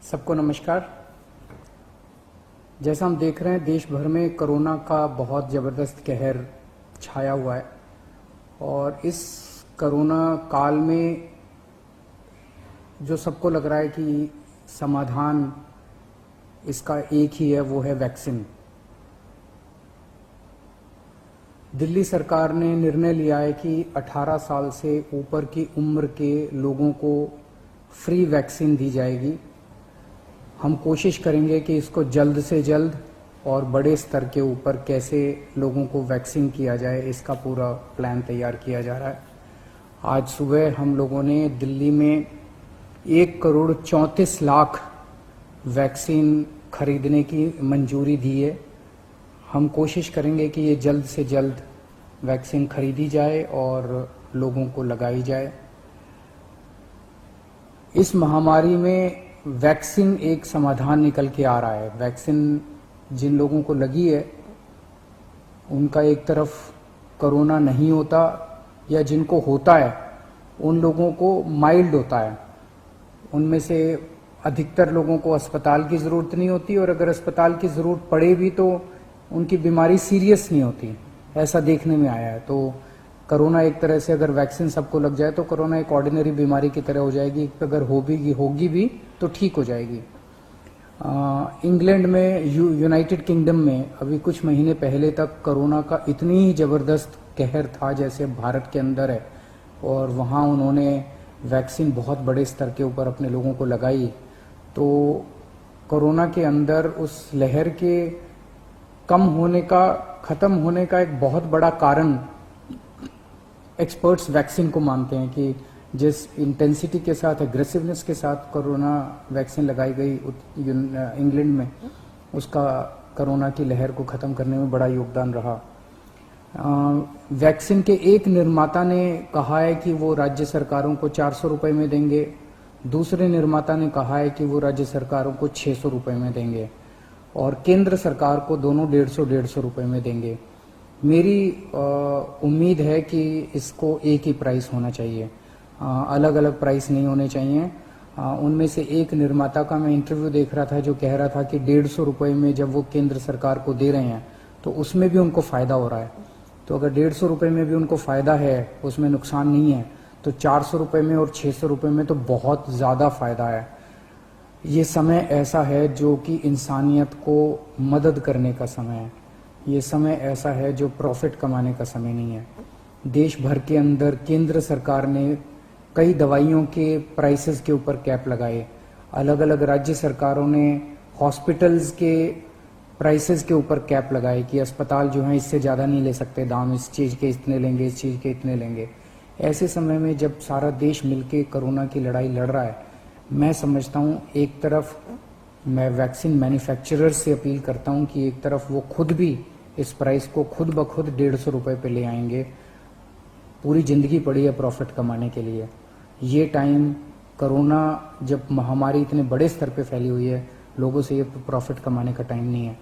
सबको नमस्कार। जैसा हम देख रहे हैं देश भर में कोरोना का बहुत ज़बरदस्त कहर छाया हुआ है और इस कोरोना काल में जो सबको लग रहा है कि समाधान इसका एक ही है, वो है वैक्सीन। दिल्ली सरकार ने निर्णय लिया है कि 18 साल से ऊपर की उम्र के लोगों को फ्री वैक्सीन दी जाएगी। हम कोशिश करेंगे कि इसको जल्द से जल्द और बड़े स्तर के ऊपर कैसे लोगों को वैक्सीन किया जाए, इसका पूरा प्लान तैयार किया जा रहा है। आज सुबह हम लोगों ने दिल्ली में 1,34,00,000 वैक्सीन खरीदने की मंजूरी दी है। हम कोशिश करेंगे कि ये जल्द से जल्द वैक्सीन खरीदी जाए और लोगों को लगाई जाए। इस महामारी में वैक्सीन एक समाधान निकल के आ रहा है। वैक्सीन जिन लोगों को लगी है उनका एक तरफ कोरोना नहीं होता, या जिनको होता है उन लोगों को माइल्ड होता है। उनमें से अधिकतर लोगों को अस्पताल की ज़रूरत नहीं होती, और अगर अस्पताल की ज़रूरत पड़े भी तो उनकी बीमारी सीरियस नहीं होती, ऐसा देखने में आया है। तो कोरोना एक तरह से अगर वैक्सीन सबको लग जाए तो कोरोना एक ऑर्डिनरी बीमारी की तरह हो जाएगी। अगर होगी भी तो ठीक हो जाएगी। इंग्लैंड में, यूनाइटेड किंगडम में अभी कुछ महीने पहले तक कोरोना का इतनी ही ज़बरदस्त कहर था जैसे भारत के अंदर है, और वहाँ उन्होंने वैक्सीन बहुत बड़े स्तर के ऊपर अपने लोगों को लगाई। तो कोरोना के अंदर उस लहर के कम होने का, ख़त्म होने का एक बहुत बड़ा कारण एक्सपर्ट्स वैक्सीन को मानते हैं कि जिस इंटेंसिटी के साथ, एग्रेसिवनेस के साथ कोरोना वैक्सीन लगाई गई इंग्लैंड में, उसका कोरोना की लहर को ख़त्म करने में बड़ा योगदान रहा। वैक्सीन के एक निर्माता ने कहा है कि वो राज्य सरकारों को 400 रुपये में देंगे, दूसरे निर्माता ने कहा है कि वो राज्य सरकारों को 600 रुपये में देंगे, और केंद्र सरकार को दोनों 150 रुपये में देंगे। मेरी उम्मीद है कि इसको एक ही प्राइस होना चाहिए, अलग अलग प्राइस नहीं होने चाहिए। उनमें से एक निर्माता का मैं इंटरव्यू देख रहा था जो कह रहा था कि 150 रुपये में जब वो केंद्र सरकार को दे रहे हैं तो उसमें भी उनको फ़ायदा हो रहा है। तो अगर 150 रुपये में भी उनको फ़ायदा है, उसमें नुकसान नहीं है, तो 400 रुपये में और 600 रुपये में तो बहुत ज़्यादा फ़ायदा है। ये समय ऐसा है जो कि इंसानियत को मदद करने का समय है। ये समय ऐसा है जो प्रॉफिट कमाने का समय नहीं है। देश भर के अंदर केंद्र सरकार ने कई दवाइयों के प्राइसेस के ऊपर कैप लगाए। अलग अलग राज्य सरकारों ने हॉस्पिटल्स के प्राइसेस के ऊपर कैप लगाए कि अस्पताल जो हैं इससे ज़्यादा नहीं ले सकते दाम, इस चीज़ के इतने लेंगे, इस चीज़ के इतने लेंगे। ऐसे समय में जब सारा देश मिलके कोरोना की लड़ाई लड़ रहा है, मैं समझता हूँ एक तरफ मैं वैक्सीन मैन्युफैक्चरर्स से अपील करता हूँ कि एक तरफ वो खुद भी इस प्राइस को खुद ब खुद 150 रुपये पे ले आएंगे। पूरी ज़िंदगी पड़ी है प्रॉफिट कमाने के लिए। ये टाइम, कोरोना जब महामारी इतने बड़े स्तर पे फैली हुई है, लोगों से ये प्रॉफिट कमाने का टाइम नहीं है।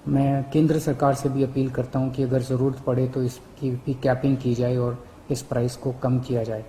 मैं केंद्र सरकार से भी अपील करता हूँ कि अगर ज़रूरत पड़े तो इसकी भी कैपिंग की जाए और इस प्राइस को कम किया जाए।